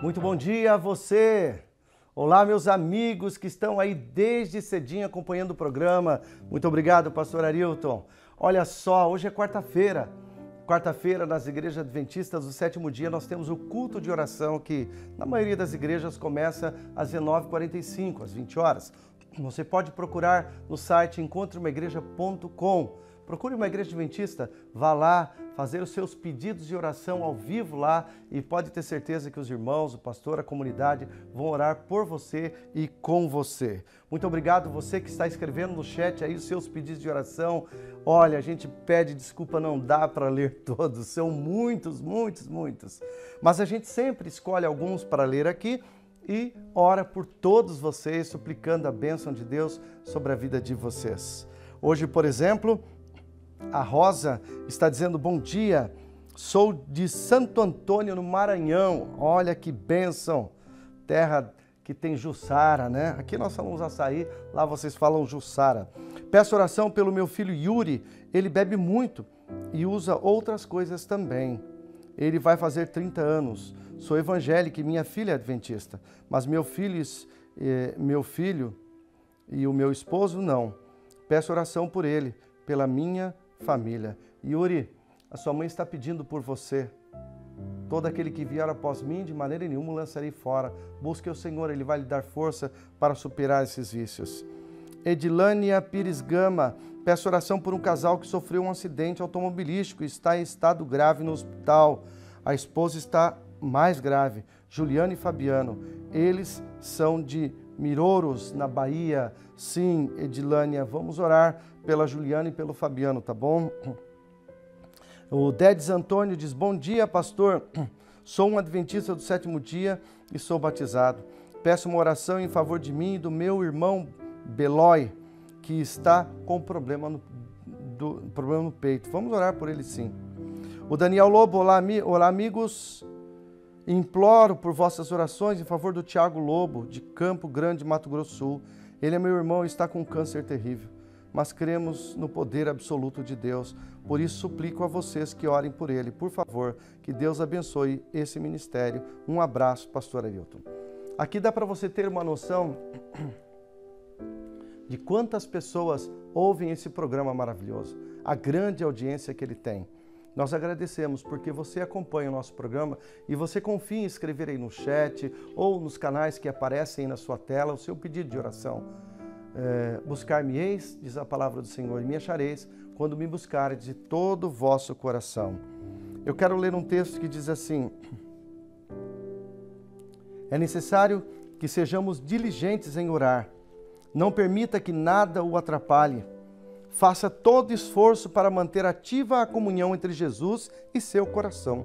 Muito bom dia a você! Olá, meus amigos que estão aí desde cedinho acompanhando o programa. Muito obrigado, pastor Arilton. Olha só, hoje é quarta-feira. Quarta-feira, nas igrejas adventistas do sétimo dia, nós temos o culto de oração que, na maioria das igrejas, começa às 19h45, às 20 horas. Você pode procurar no site encontreumaigreja.com. Procure uma igreja adventista, vá lá fazer os seus pedidos de oração ao vivo lá e pode ter certeza que os irmãos, o pastor, a comunidade vão orar por você e com você. Muito obrigado você que está escrevendo no chat aí os seus pedidos de oração. Olha, a gente pede desculpa, não dá para ler todos, são muitos. Mas a gente sempre escolhe alguns para ler aqui e ora por todos vocês, suplicando a bênção de Deus sobre a vida de vocês. Hoje, por exemplo, a Rosa está dizendo: bom dia, sou de Santo Antônio, no Maranhão. Olha que bênção, terra que tem Jussara, né? Aqui nós falamos açaí, lá vocês falam Jussara. Peço oração pelo meu filho Yuri, ele bebe muito e usa outras coisas também. Ele vai fazer 30 anos. Sou evangélica e minha filha é adventista, mas meu filho e o meu esposo não. Peço oração por ele, pela minha família. Yuri, a sua mãe está pedindo por você. Todo aquele que vier após mim, de maneira nenhuma o lançarei fora. Busque o Senhor, Ele vai lhe dar força para superar esses vícios. Edilânia Pires Gama, peço oração por um casal que sofreu um acidente automobilístico e está em estado grave no hospital. A esposa está mais grave, Juliana e Fabiano. Eles são de Mirouros, na Bahia. Sim, Edilânia, vamos orar pela Juliana e pelo Fabiano, tá bom? O Dedes Antônio diz: bom dia, pastor. Sou um adventista do sétimo dia e sou batizado. Peço uma oração em favor de mim e do meu irmão Belói, que está com problema no peito. Vamos orar por ele, sim. O Daniel Lobo: olá amigos. Imploro por vossas orações em favor do Tiago Lobo, de Campo Grande, Mato Grosso do Sul. Ele é meu irmão e está com um câncer terrível, mas cremos no poder absoluto de Deus. Por isso suplico a vocês que orem por ele, por favor, que Deus abençoe esse ministério. Um abraço, pastor Arilton. Aqui dá para você ter uma noção de quantas pessoas ouvem esse programa maravilhoso, a grande audiência que ele tem. Nós agradecemos porque você acompanha o nosso programa e você confia em escrever aí no chat ou nos canais que aparecem aí na sua tela o seu pedido de oração. Buscar-me-eis, diz a palavra do Senhor, e me achareis quando me buscardes de todo o vosso coração. Eu quero ler um texto que diz assim: é necessário que sejamos diligentes em orar. Não permita que nada o atrapalhe. Faça todo esforço para manter ativa a comunhão entre Jesus e seu coração.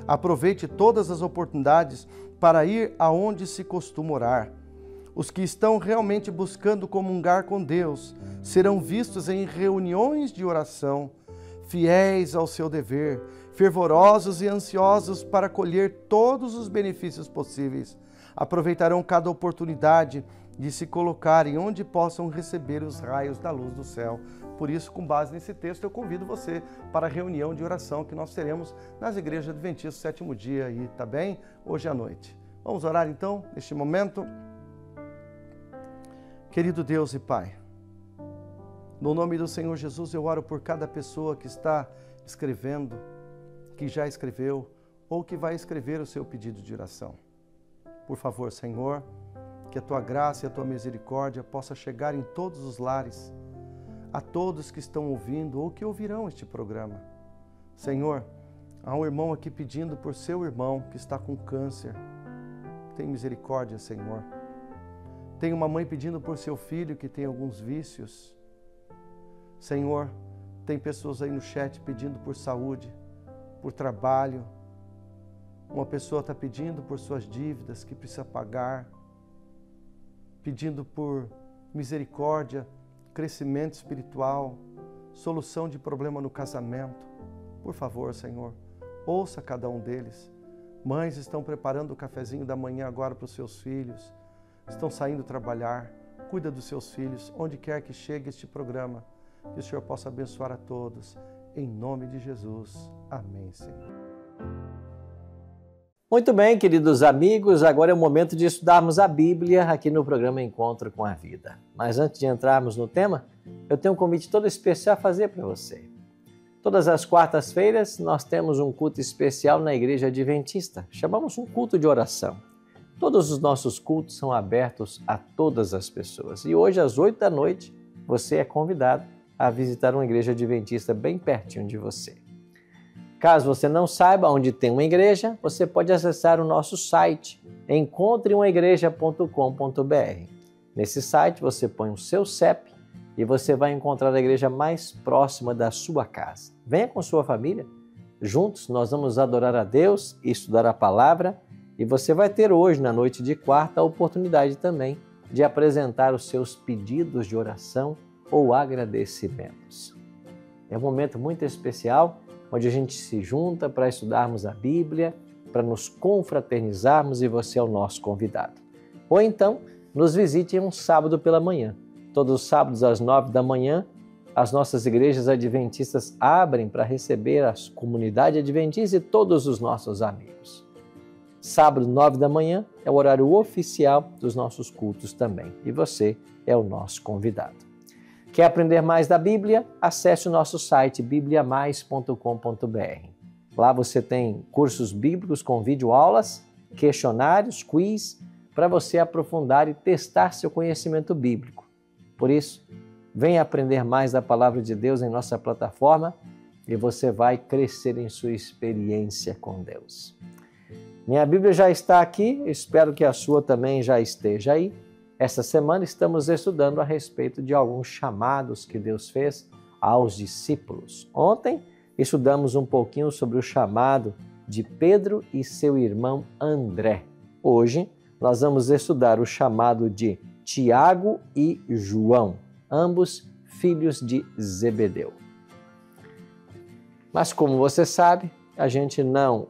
Aproveite todas as oportunidades para ir aonde se costuma orar. Os que estão realmente buscando comungar com Deus serão vistos em reuniões de oração, fiéis ao seu dever, fervorosos e ansiosos para colher todos os benefícios possíveis. Aproveitarão cada oportunidade de se colocarem onde possam receber os raios da luz do céu. Por isso, com base nesse texto, eu convido você para a reunião de oração que nós teremos nas igrejas adventistas do sétimo dia aí, tá bem? Hoje à noite. Vamos orar então, neste momento. Querido Deus e Pai, no nome do Senhor Jesus, eu oro por cada pessoa que está escrevendo, que já escreveu ou que vai escrever o seu pedido de oração. Por favor, Senhor, que a Tua graça e a Tua misericórdia possa chegar em todos os lares, a todos que estão ouvindo ou que ouvirão este programa. Senhor, há um irmão aqui pedindo por seu irmão que está com câncer. Tem misericórdia, Senhor. Tem uma mãe pedindo por seu filho que tem alguns vícios. Senhor, tem pessoas aí no chat pedindo por saúde, por trabalho. Uma pessoa está pedindo por suas dívidas que precisa pagar, pedindo por misericórdia, crescimento espiritual, solução de problema no casamento. Por favor, Senhor, ouça cada um deles. Mães estão preparando o cafezinho da manhã agora para os seus filhos, estão saindo trabalhar. Cuida dos seus filhos, onde quer que chegue este programa, que o Senhor possa abençoar a todos. Em nome de Jesus. Amém, Senhor. Muito bem, queridos amigos, agora é o momento de estudarmos a Bíblia aqui no programa Encontro com a Vida. Mas antes de entrarmos no tema, eu tenho um convite todo especial a fazer para você. Todas as quartas-feiras nós temos um culto especial na Igreja Adventista. Chamamos um culto de oração. Todos os nossos cultos são abertos a todas as pessoas. E hoje, às 8 da noite, você é convidado a visitar uma igreja adventista bem pertinho de você. Caso você não saiba onde tem uma igreja, você pode acessar o nosso site, encontreumaigreja.com.br. Nesse site você põe o seu CEP e você vai encontrar a igreja mais próxima da sua casa. Venha com sua família, juntos nós vamos adorar a Deus e estudar a palavra, e você vai ter hoje, na noite de quarta, a oportunidade também de apresentar os seus pedidos de oração ou agradecimentos. É um momento muito especial, onde a gente se junta para estudarmos a Bíblia, para nos confraternizarmos, e você é o nosso convidado. Ou então, nos visite um sábado pela manhã. Todos os sábados às 9 da manhã, as nossas igrejas adventistas abrem para receber a comunidade adventista e todos os nossos amigos. Sábado, 9 da manhã, é o horário oficial dos nossos cultos também, e você é o nosso convidado. Quer aprender mais da Bíblia? Acesse o nosso site bibliamais.com.br. Lá você tem cursos bíblicos com videoaulas, questionários, quiz, para você aprofundar e testar seu conhecimento bíblico. Por isso, venha aprender mais da Palavra de Deus em nossa plataforma e você vai crescer em sua experiência com Deus. Minha Bíblia já está aqui, espero que a sua também já esteja aí. Esta semana estamos estudando a respeito de alguns chamados que Deus fez aos discípulos. Ontem estudamos um pouquinho sobre o chamado de Pedro e seu irmão André. Hoje nós vamos estudar o chamado de Tiago e João, ambos filhos de Zebedeu. Mas como você sabe, a gente não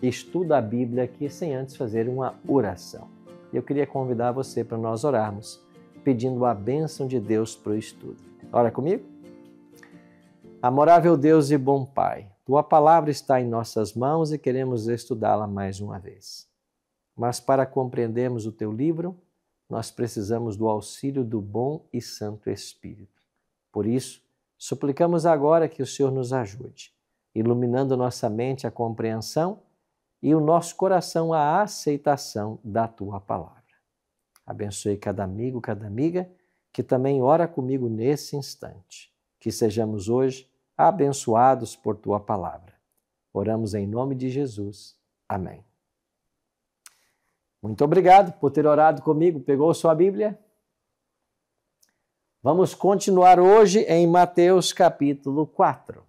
estuda a Bíblia aqui sem antes fazer uma oração. Eu queria convidar você para nós orarmos, pedindo a bênção de Deus para o estudo. Ora comigo? Amorável Deus e bom Pai, Tua palavra está em nossas mãos e queremos estudá-la mais uma vez. Mas para compreendermos o Teu livro, nós precisamos do auxílio do bom e santo Espírito. Por isso, suplicamos agora que o Senhor nos ajude, iluminando nossa mente a compreensão e o nosso coração a aceitação da Tua palavra. Abençoe cada amigo, cada amiga que também ora comigo nesse instante. Que sejamos hoje abençoados por Tua palavra. Oramos em nome de Jesus. Amém. Muito obrigado por ter orado comigo. Pegou sua Bíblia? Vamos continuar hoje em Mateus capítulo 4.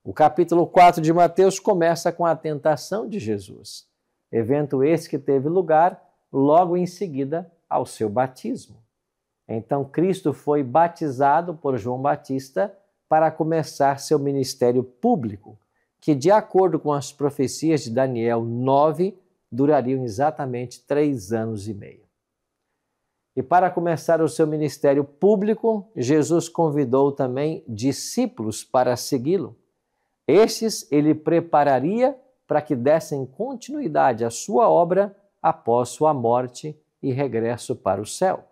O capítulo 4 de Mateus começa com a tentação de Jesus, evento esse que teve lugar logo em seguida ao seu batismo. Então, Cristo foi batizado por João Batista para começar seu ministério público, que, de acordo com as profecias de Daniel 9, durariam exatamente 3 anos e meio. E para começar o seu ministério público, Jesus convidou também discípulos para segui-lo. Estes ele prepararia para que dessem continuidade à sua obra após sua morte e regresso para o céu.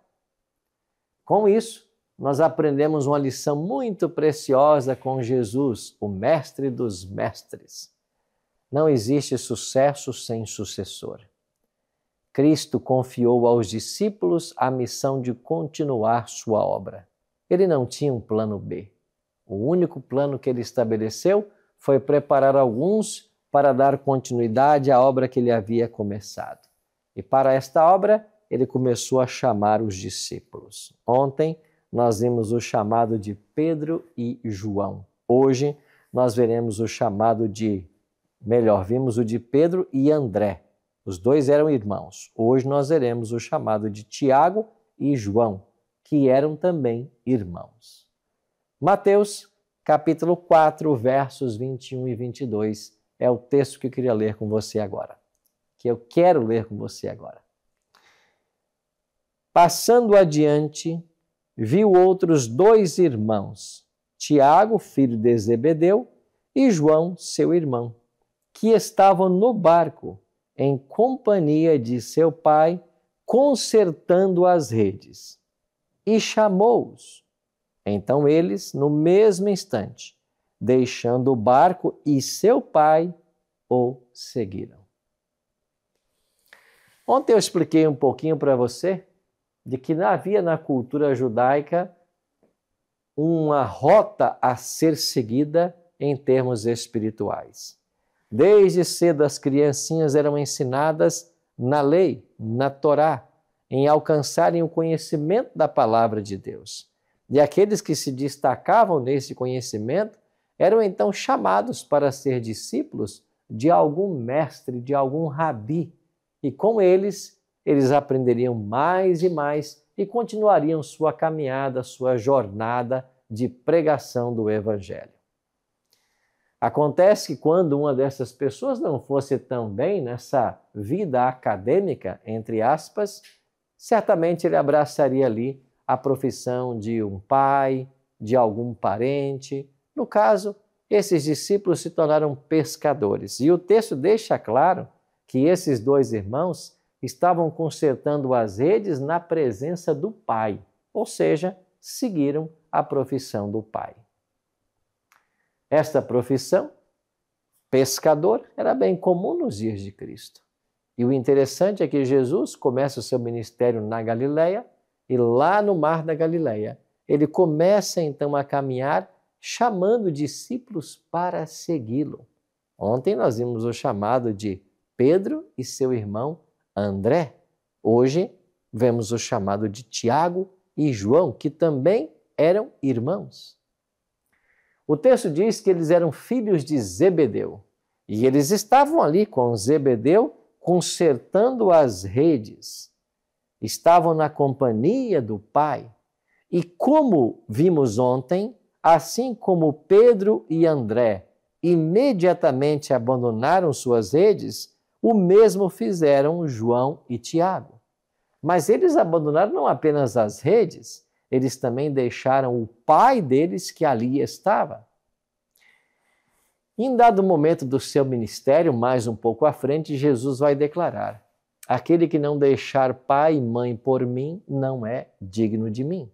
Com isso, nós aprendemos uma lição muito preciosa com Jesus, o mestre dos mestres. Não existe sucesso sem sucessor. Cristo confiou aos discípulos a missão de continuar sua obra. Ele não tinha um plano B. O único plano que ele estabeleceu foi preparar alguns para dar continuidade à obra que ele havia começado. E para esta obra, ele começou a chamar os discípulos. Ontem, nós vimos o chamado de Pedro e João. Hoje, nós veremos o chamado vimos o de Pedro e André. Os dois eram irmãos. Hoje nós veremos o chamado de Tiago e João, que eram também irmãos. Mateus capítulo 4, versos 21 e 22, é o texto que eu queria ler com você agora. Que eu quero ler com você agora. Passando adiante, viu outros 2 irmãos, Tiago, filho de Zebedeu, e João, seu irmão, que estavam no barco, em companhia de seu pai, consertando as redes, e chamou-os. Então eles, no mesmo instante, deixando o barco e seu pai, o seguiram. Ontem eu expliquei um pouquinho para você de que havia na cultura judaica uma rota a ser seguida em termos espirituais. Desde cedo as criancinhas eram ensinadas na lei, na Torá, em alcançarem o conhecimento da palavra de Deus. E aqueles que se destacavam nesse conhecimento eram então chamados para ser discípulos de algum mestre, de algum rabi. E com eles aprenderiam mais e mais e continuariam sua caminhada, sua jornada de pregação do Evangelho. Acontece que quando uma dessas pessoas não fosse tão bem nessa vida acadêmica, entre aspas, certamente ele abraçaria ali a profissão de um pai, de algum parente. No caso, esses discípulos se tornaram pescadores. E o texto deixa claro que esses dois irmãos estavam consertando as redes na presença do pai, ou seja, seguiram a profissão do pai. Esta profissão, pescador, era bem comum nos dias de Cristo. E o interessante é que Jesus começa o seu ministério na Galileia e lá no mar da Galileia, ele começa então a caminhar chamando discípulos para segui-lo. Ontem nós vimos o chamado de Pedro e seu irmão André. Hoje vemos o chamado de Tiago e João, que também eram irmãos. O texto diz que eles eram filhos de Zebedeu e eles estavam ali com Zebedeu consertando as redes. Estavam na companhia do pai. E como vimos ontem, assim como Pedro e André imediatamente abandonaram suas redes, o mesmo fizeram João e Tiago. Mas eles abandonaram não apenas as redes, eles também deixaram o pai deles que ali estava. Em dado momento do seu ministério, mais um pouco à frente, Jesus vai declarar: aquele que não deixar pai e mãe por mim não é digno de mim.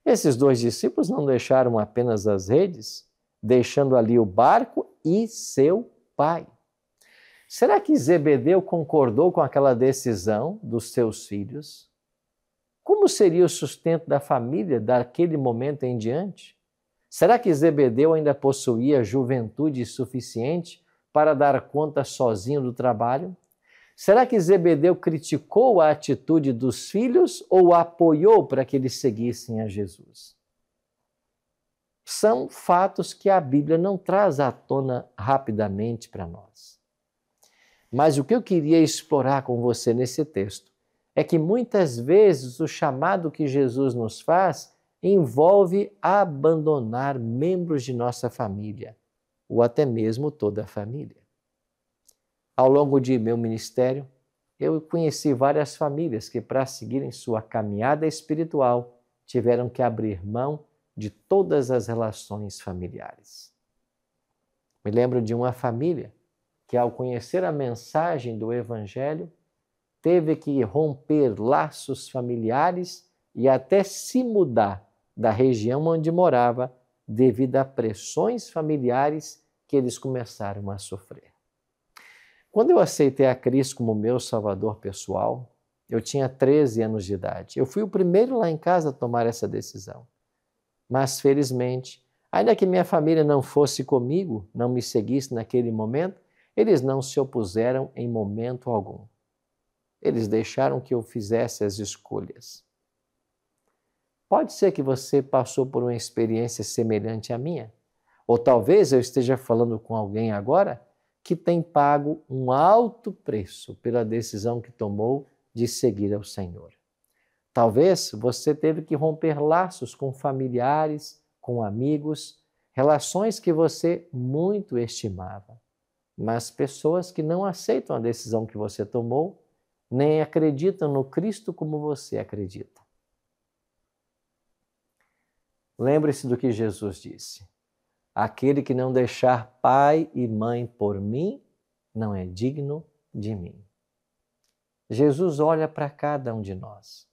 Esses dois discípulos não deixaram apenas as redes, deixando ali o barco e seu pai. Será que Zebedeu concordou com aquela decisão dos seus filhos? Como seria o sustento da família daquele momento em diante? Será que Zebedeu ainda possuía juventude suficiente para dar conta sozinho do trabalho? Será que Zebedeu criticou a atitude dos filhos ou apoiou para que eles seguissem a Jesus? São fatos que a Bíblia não traz à tona rapidamente para nós. Mas o que eu queria explorar com você nesse texto é que muitas vezes o chamado que Jesus nos faz envolve abandonar membros de nossa família, ou até mesmo toda a família. Ao longo de meu ministério, eu conheci várias famílias que, para seguirem sua caminhada espiritual, tiveram que abrir mão de todas as relações familiares. Me lembro de uma família que, ao conhecer a mensagem do Evangelho, teve que romper laços familiares e até se mudar da região onde morava devido a pressões familiares que eles começaram a sofrer. Quando eu aceitei a Cristo como meu salvador pessoal, eu tinha 13 anos de idade. Eu fui o primeiro lá em casa a tomar essa decisão. Mas, felizmente, ainda que minha família não fosse comigo, não me seguisse naquele momento, eles não se opuseram em momento algum. Eles deixaram que eu fizesse as escolhas. Pode ser que você passou por uma experiência semelhante à minha. Ou talvez eu esteja falando com alguém agora que tem pago um alto preço pela decisão que tomou de seguir ao Senhor. Talvez você teve que romper laços com familiares, com amigos, relações que você muito estimava. Mas pessoas que não aceitam a decisão que você tomou, nem acreditam no Cristo como você acredita. Lembre-se do que Jesus disse: aquele que não deixar pai e mãe por mim não é digno de mim. Jesus olha para cada um de nós.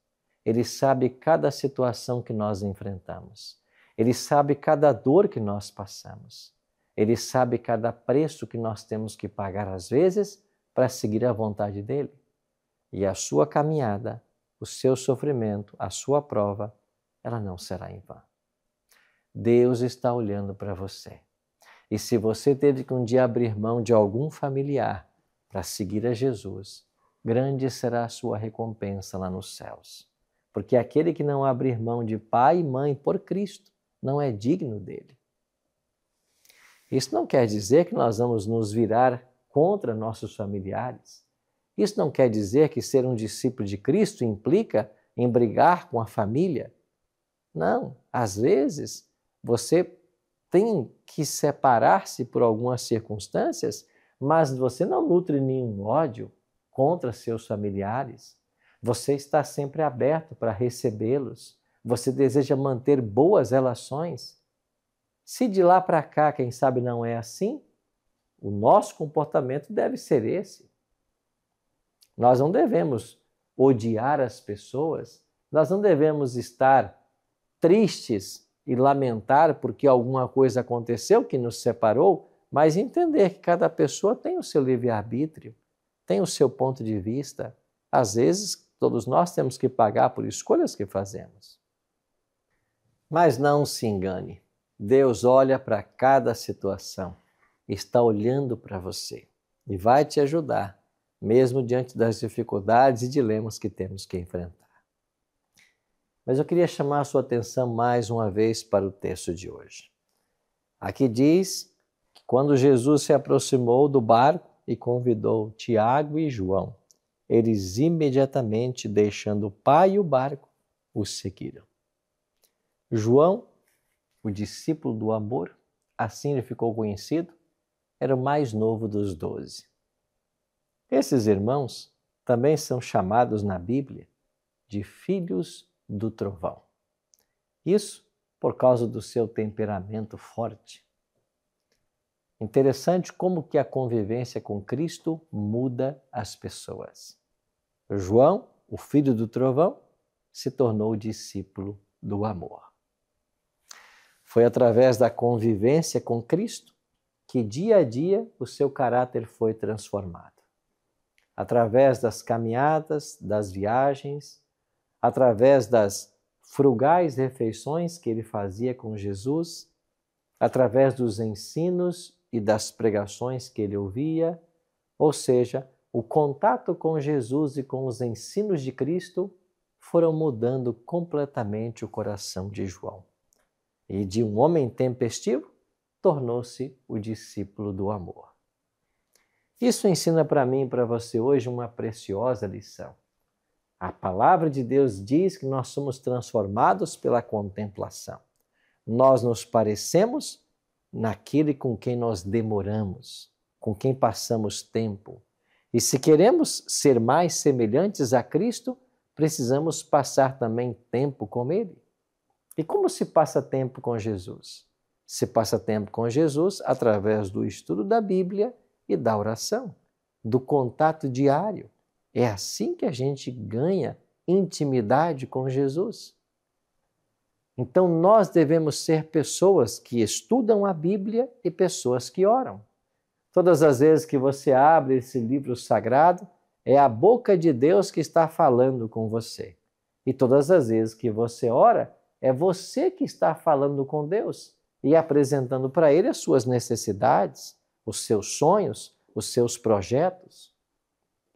Ele sabe cada situação que nós enfrentamos. Ele sabe cada dor que nós passamos. Ele sabe cada preço que nós temos que pagar às vezes para seguir a vontade dele. E a sua caminhada, o seu sofrimento, a sua prova, ela não será em vão. Deus está olhando para você. E se você teve que um dia abrir mão de algum familiar para seguir a Jesus, grande será a sua recompensa lá nos céus. Porque aquele que não abrir mão de pai e mãe por Cristo não é digno dele. Isso não quer dizer que nós vamos nos virar contra nossos familiares. Isso não quer dizer que ser um discípulo de Cristo implica em brigar com a família. Não, às vezes você tem que separar-se por algumas circunstâncias, mas você não nutre nenhum ódio contra seus familiares. Você está sempre aberto para recebê-los. Você deseja manter boas relações. Se de lá para cá, quem sabe, não é assim, o nosso comportamento deve ser esse. Nós não devemos odiar as pessoas, nós não devemos estar tristes e lamentar porque alguma coisa aconteceu que nos separou, mas entender que cada pessoa tem o seu livre-arbítrio, tem o seu ponto de vista. Às vezes, todos nós temos que pagar por escolhas que fazemos. Mas não se engane, Deus olha para cada situação, está olhando para você e vai te ajudar, mesmo diante das dificuldades e dilemas que temos que enfrentar. Mas eu queria chamar a sua atenção mais uma vez para o texto de hoje. Aqui diz que quando Jesus se aproximou do barco e convidou Tiago e João, eles imediatamente, deixando o pai e o barco, os seguiram. João, o discípulo do amor, assim ele ficou conhecido, era o mais novo dos 12. Esses irmãos também são chamados na Bíblia de filhos do trovão. Isso por causa do seu temperamento forte. Interessante como que a convivência com Cristo muda as pessoas. João, o filho do trovão, se tornou discípulo do amor. Foi através da convivência com Cristo que dia a dia o seu caráter foi transformado. Através das caminhadas, das viagens, através das frugais refeições que ele fazia com Jesus, através dos ensinos e das pregações que ele ouvia, ou seja, o contato com Jesus e com os ensinos de Cristo foram mudando completamente o coração de João. E de um homem tempestivo, tornou-se o discípulo do amor. Isso ensina para mim e para você hoje uma preciosa lição. A palavra de Deus diz que nós somos transformados pela contemplação. Nós nos parecemos naquele com quem nós demoramos, com quem passamos tempo. E se queremos ser mais semelhantes a Cristo, precisamos passar também tempo com Ele. E como se passa tempo com Jesus? Se passa tempo com Jesus através do estudo da Bíblia e da oração, do contato diário. É assim que a gente ganha intimidade com Jesus. Então nós devemos ser pessoas que estudam a Bíblia e pessoas que oram. Todas as vezes que você abre esse livro sagrado, é a boca de Deus que está falando com você. E todas as vezes que você ora, é você que está falando com Deus e apresentando para Ele as suas necessidades, os seus sonhos, os seus projetos.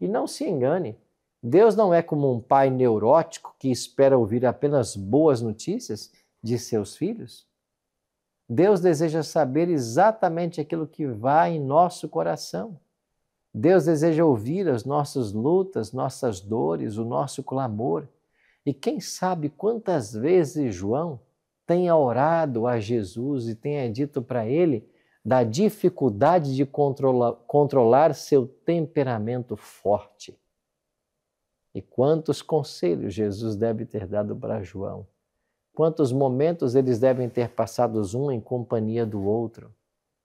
E não se engane, Deus não é como um pai neurótico que espera ouvir apenas boas notícias de seus filhos. Deus deseja saber exatamente aquilo que vai em nosso coração. Deus deseja ouvir as nossas lutas, nossas dores, o nosso clamor. E quem sabe quantas vezes João tenha orado a Jesus e tenha dito para ele da dificuldade de controlar seu temperamento forte. E quantos conselhos Jesus deve ter dado para João. Quantos momentos eles devem ter passado um em companhia do outro.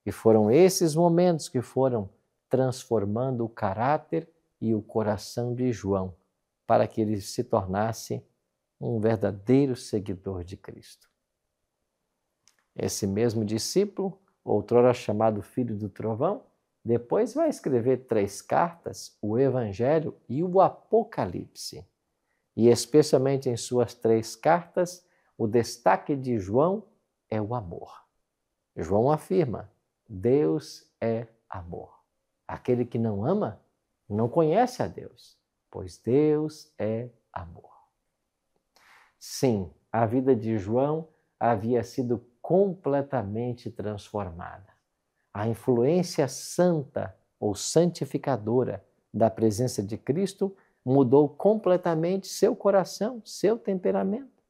E foram esses momentos que foram transformando o caráter e o coração de João para que ele se tornasse um verdadeiro seguidor de Cristo. Esse mesmo discípulo, outrora chamado Filho do Trovão, depois vai escrever 3 cartas, o Evangelho e o Apocalipse. E especialmente em suas 3 cartas, o destaque de João é o amor. João afirma: Deus é amor. Aquele que não ama não conhece a Deus, pois Deus é amor. Sim, a vida de João havia sido completamente transformada. A influência santa ou santificadora da presença de Cristo mudou completamente seu coração, seu temperamento.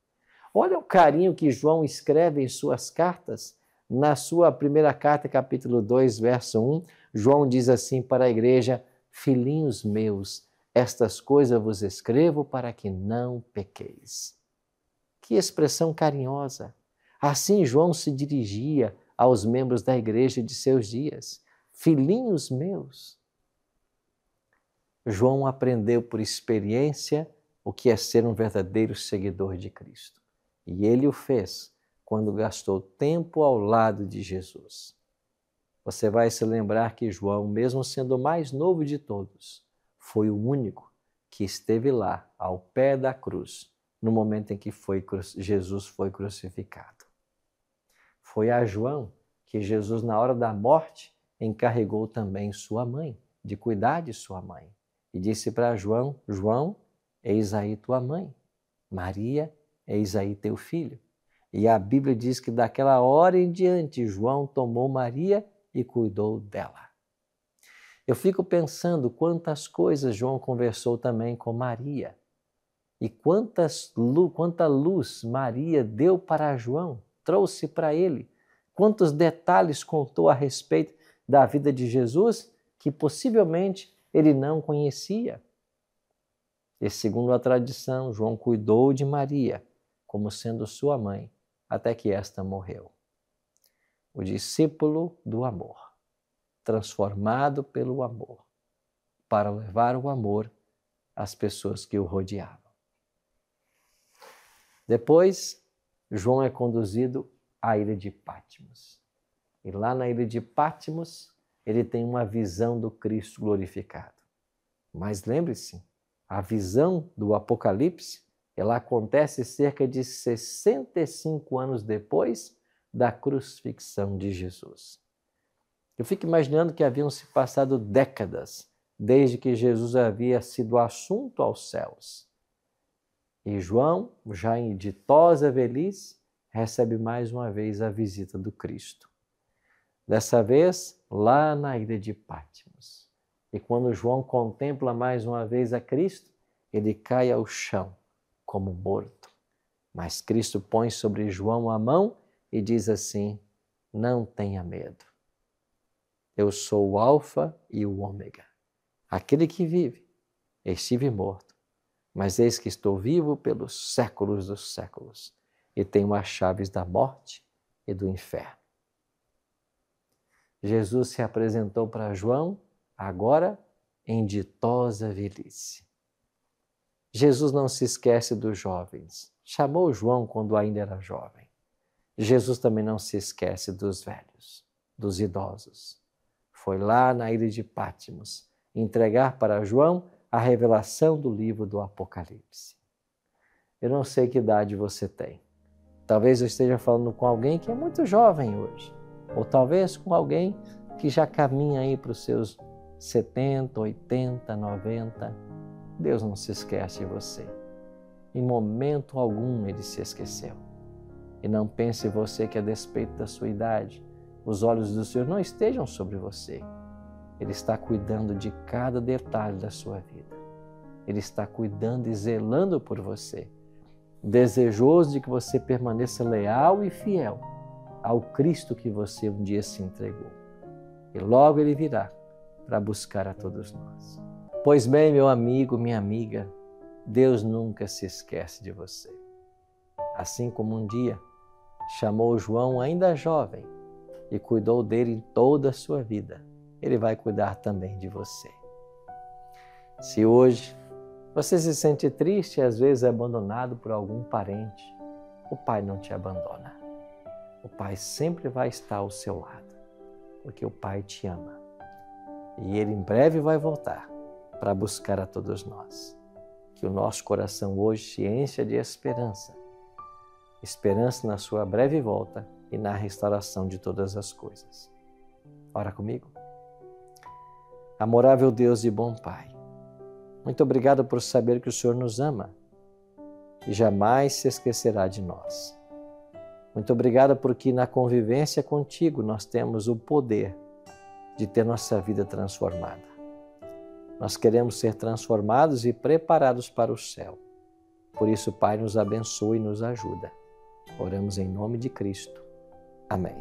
Olha o carinho que João escreve em suas cartas. Na sua primeira carta, capítulo 2, verso 1, João diz assim para a igreja: Filhinhos meus, estas coisas vos escrevo para que não pequeis. Que expressão carinhosa! Assim João se dirigia aos membros da igreja de seus dias. Filhinhos meus. João aprendeu por experiência o que é ser um verdadeiro seguidor de Cristo. E ele o fez quando gastou tempo ao lado de Jesus. Você vai se lembrar que João, mesmo sendo o mais novo de todos, foi o único que esteve lá, ao pé da cruz, no momento em que Jesus foi crucificado. Foi a João que Jesus, na hora da morte, encarregou também sua mãe, de cuidar de sua mãe. E disse para João: João, eis aí tua mãe. Maria, eis aí teu filho. E a Bíblia diz que daquela hora em diante, João tomou Maria e cuidou dela. Eu fico pensando quantas coisas João conversou também com Maria. E quanta luz Maria deu para João, trouxe para ele. Quantos detalhes contou a respeito da vida de Jesus que possivelmente ele não conhecia. E segundo a tradição, João cuidou de Maria como sendo sua mãe, até que esta morreu. O discípulo do amor, transformado pelo amor, para levar o amor às pessoas que o rodeavam. Depois, João é conduzido à ilha de Patmos. E lá na ilha de Patmos, ele tem uma visão do Cristo glorificado. Mas lembre-se, a visão do Apocalipse, ela acontece cerca de 65 anos depois da crucifixão de Jesus. Eu fico imaginando que haviam se passado décadas desde que Jesus havia sido assunto aos céus. E João, já em ditosa velhice, recebe mais uma vez a visita do Cristo. Dessa vez, lá na ilha de Patmos. E quando João contempla mais uma vez a Cristo, ele cai ao chão como morto. Mas Cristo põe sobre João a mão e diz assim: não tenha medo. Eu sou o Alfa e o Ômega. Aquele que vive, estive morto, mas eis que estou vivo pelos séculos dos séculos e tenho as chaves da morte e do inferno. Jesus se apresentou para João, agora em ditosa velhice. Jesus não se esquece dos jovens. Chamou João quando ainda era jovem. Jesus também não se esquece dos velhos, dos idosos. Foi lá na ilha de Patmos entregar para João a revelação do livro do Apocalipse. Eu não sei que idade você tem. Talvez eu esteja falando com alguém que é muito jovem hoje. Ou talvez com alguém que já caminha aí para os seus 70, 80, 90. Deus não se esquece de você. Em momento algum Ele se esqueceu. E não pense você que a despeito da sua idade, os olhos do Senhor não estejam sobre você. Ele está cuidando de cada detalhe da sua vida. Ele está cuidando e zelando por você, desejoso de que você permaneça leal e fiel ao Cristo que você um dia se entregou. E logo Ele virá para buscar a todos nós. Pois bem, meu amigo, minha amiga, Deus nunca se esquece de você. Assim como um dia chamou João ainda jovem e cuidou dele em toda a sua vida, Ele vai cuidar também de você. Se hoje você se sente triste e às vezes abandonado por algum parente, o Pai não te abandona. O Pai sempre vai estar ao seu lado, porque o Pai te ama. E Ele em breve vai voltar para buscar a todos nós. Que o nosso coração hoje se encha de esperança. Esperança na sua breve volta e na restauração de todas as coisas. Ora comigo. Amorável Deus e bom Pai, muito obrigado por saber que o Senhor nos ama e jamais se esquecerá de nós. Muito obrigado porque na convivência contigo nós temos o poder de ter nossa vida transformada. Nós queremos ser transformados e preparados para o céu. Por isso, Pai, nos abençoe e nos ajuda. Oramos em nome de Cristo. Amém.